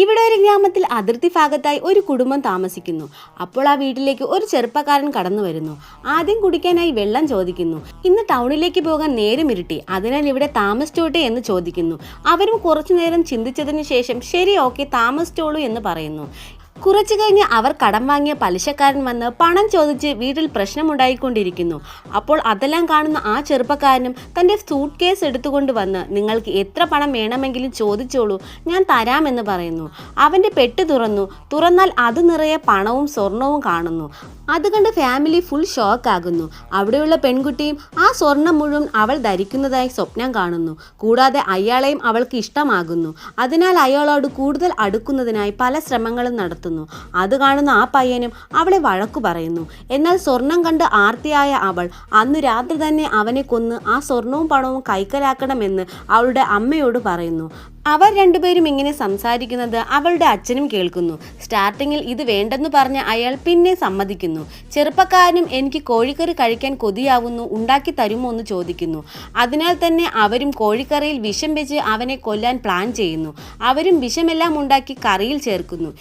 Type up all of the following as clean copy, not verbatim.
ഇവിടെ ഒരു ഗ്രാമത്തിൽ അതിർത്തി ഭാഗത്തായി ഒരു കുടുംബം താമസിക്കുന്നു. അപ്പോൾ ആ വീട്ടിലേക്ക് ഒരു ചെറുപ്പക്കാരൻ കടന്നു വരുന്നു. ആദ്യം കുടിക്കാനായി വെള്ളം ചോദിക്കുന്നു. ഇന്ന് ടൗണിലേക്ക് പോകാൻ നേരം ഇരുട്ടി, അതിനാൽ ഇവിടെ താമസിച്ചോട്ടെ എന്ന് ചോദിക്കുന്നു. അവരും കുറച്ചു നേരം ചിന്തിച്ചതിന് ശേഷം ശരി, ഓക്കെ, താമസിച്ചോളൂ എന്ന് പറയുന്നു. കുറച്ചു കഴിഞ്ഞ് അവർ കടം വാങ്ങിയ പലിശക്കാരൻ വന്ന് പണം ചോദിച്ച് വീട്ടിൽ പ്രശ്നമുണ്ടായിക്കൊണ്ടിരിക്കുന്നു. അപ്പോൾ അതെല്ലാം കാണുന്ന ആ ചെറുപ്പക്കാരനും തൻ്റെ സൂട്ട് കേസ് എടുത്തുകൊണ്ട് വന്ന് നിങ്ങൾക്ക് എത്ര പണം വേണമെങ്കിലും ചോദിച്ചോളൂ, ഞാൻ തരാമെന്ന് പറയുന്നു. അവൻ്റെ പെട്ടി തുറന്നാൽ അത് നിറയെ പണവും സ്വർണവും കാണുന്നു. അത് കണ്ട് ഫാമിലി ഫുൾ ഷോക്ക് ആകുന്നു. അവിടെയുള്ള പെൺകുട്ടിയും ആ സ്വർണം മുഴുവൻ അവൾ ധരിക്കുന്നതായി സ്വപ്നം കാണുന്നു. കൂടാതെ അയാളെയും അവൾക്ക് ഇഷ്ടമാകുന്നു. അതിനാൽ അയാളോട് കൂടുതൽ അടുക്കുന്നതിനായി പല ശ്രമങ്ങളും നടത്തുന്നു. അത് കാണുന്ന ആ പയ്യനും അവളെ വഴക്കു പറയുന്നു. എന്നാൽ സ്വർണം കണ്ട് ആർത്തിയായ അവൾ അന്ന് രാത്രി തന്നെ അവനെ കൊന്ന് ആ സ്വർണവും പണവും കൈക്കലാക്കണമെന്ന് അവളുടെ അമ്മയോട് പറയുന്നു. അവർ രണ്ടുപേരും ഇങ്ങനെ സംസാരിക്കുന്നത് അവളുടെ അച്ഛനും കേൾക്കുന്നു. സ്റ്റാർട്ടിങ്ങിൽ ഇത് വേണ്ടെന്ന് പറഞ്ഞ അയാൾ പിന്നെ സമ്മതിക്കുന്നു. ചെറുപ്പക്കാരനും എനിക്ക് കോഴിക്കറി കഴിക്കാൻ കൊതിയാവുന്നു, ഉണ്ടാക്കി തരുമോ എന്ന് ചോദിക്കുന്നു. അതിനാൽ തന്നെ അവരും കോഴിക്കറിയിൽ വിഷം വെച്ച് അവനെ കൊല്ലാൻ പ്ലാൻ ചെയ്യുന്നു. അവരും വിഷമെല്ലാം ഉണ്ടാക്കി കറിയിൽ ചേർക്കുന്നു.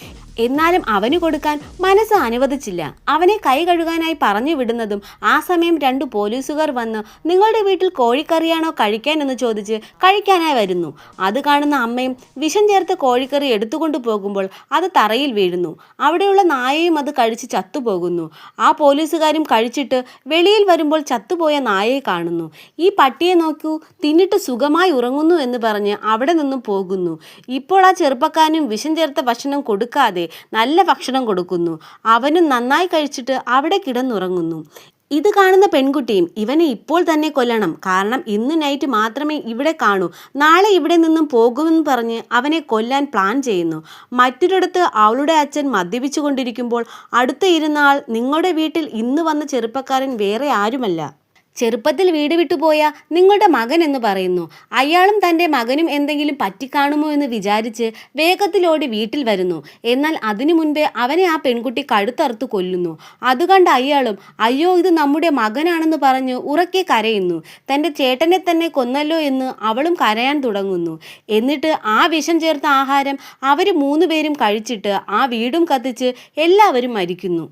എന്നാലും അവന് കൊടുക്കാൻ മനസ്സ് അനുവദിച്ചില്ല. അവനെ കൈ കഴുകാനായി പറഞ്ഞു വിടുന്നതും ആ സമയം 2 പോലീസുകാർ വന്ന് നിങ്ങളുടെ വീട്ടിൽ കോഴിക്കറിയാണോ കഴിക്കാൻ എന്ന് ചോദിച്ച് കഴിക്കാനായി വരുന്നു. അത് കാണുന്ന അമ്മയും വിഷം ചേർത്ത് കോഴിക്കറി എടുത്തുകൊണ്ട് പോകുമ്പോൾ അത് തറയിൽ വീഴുന്നു. അവിടെയുള്ള നായയും അത് കഴിച്ച് ചത്തുപോകുന്നു. ആ പോലീസുകാരും കഴിച്ചിട്ട് വെളിയിൽ വരുമ്പോൾ ചത്തുപോയ നായയെ കാണുന്നു. ഈ പട്ടിയെ നോക്കൂ, തിന്നിട്ട് സുഖമായി ഉറങ്ങുന്നു എന്ന് പറഞ്ഞ് അവിടെ നിന്നും പോകുന്നു. ഇപ്പോൾ ആ ചെറുപ്പക്കാരനും വിഷം ചേർത്ത ഭക്ഷണം കൊടുക്കാതെ നല്ല ഭക്ഷണം കൊടുക്കുന്നു. അവനും നന്നായി കഴിച്ചിട്ട് അവിടെ കിടന്നുറങ്ങുന്നു. ഇത് കാണുന്ന പെൺകുട്ടിയും ഇവനെ ഇപ്പോൾ തന്നെ കൊല്ലണം, കാരണം ഇന്ന് നൈറ്റ് മാത്രമേ ഇവിടെ കാണൂ, നാളെ ഇവിടെ നിന്നും പോകുമെന്ന് പറഞ്ഞ് അവനെ കൊല്ലാൻ പ്ലാൻ ചെയ്യുന്നു. മറ്റൊരിടത്ത് അവളുടെ അച്ഛൻ മദ്യപിച്ചു കൊണ്ടിരിക്കുമ്പോൾ അടുത്ത് ഇരുന്ന ആൾ നിങ്ങളുടെ വീട്ടിൽ ഇന്ന് വന്ന ചെറുപ്പക്കാരൻ വേറെ ആരുമല്ല, ചെറുപ്പത്തിൽ വീട് വിട്ടുപോയ നിങ്ങളുടെ മകൻ എന്ന് പറയുന്നു. അയാളും തൻ്റെ മകനും എന്തെങ്കിലും പറ്റിക്കാണുമോ എന്ന് വിചാരിച്ച് വേഗത്തിലോടി വീട്ടിൽ വരുന്നു. എന്നാൽ അതിനു മുൻപേ അവനെ ആ പെൺകുട്ടി കഴുത്തറുത്ത് കൊല്ലുന്നു. അത് കണ്ട അയാളും അയ്യോ ഇത് നമ്മുടെ മകനാണെന്ന് പറഞ്ഞ് ഉറക്കെ കരയുന്നു. തൻ്റെ ചേട്ടനെ തന്നെ കൊന്നല്ലോ എന്ന് അവളും കരയാൻ തുടങ്ങുന്നു. എന്നിട്ട് ആ വിഷം ചേർത്ത ആഹാരം അവർ 3 പേരും കഴിച്ചിട്ട് ആ വീടും കത്തിച്ച് എല്ലാവരും മരിക്കുന്നു.